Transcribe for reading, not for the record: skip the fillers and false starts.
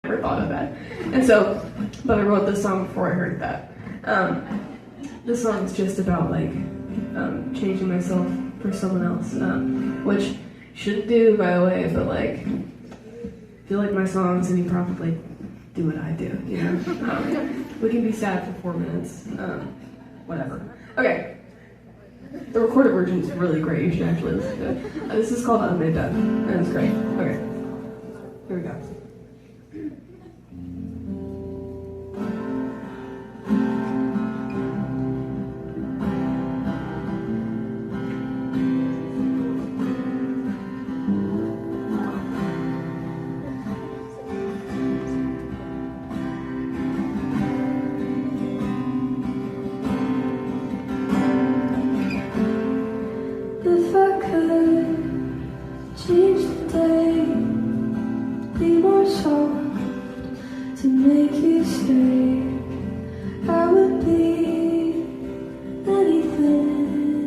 never thought of that. And so, but I wrote this song before I heard that. This song's just about like changing myself for someone else, which you shouldn't do, by the way, but like, if you like my songs, and you probably do what I do, you know? We can be sad for 4 minutes, whatever. Okay, the recorded version is really great, you should actually listen to it. This is called Unmade Death, and it's great. Okay, here we go. If I could change the day, be more soft to make you stay.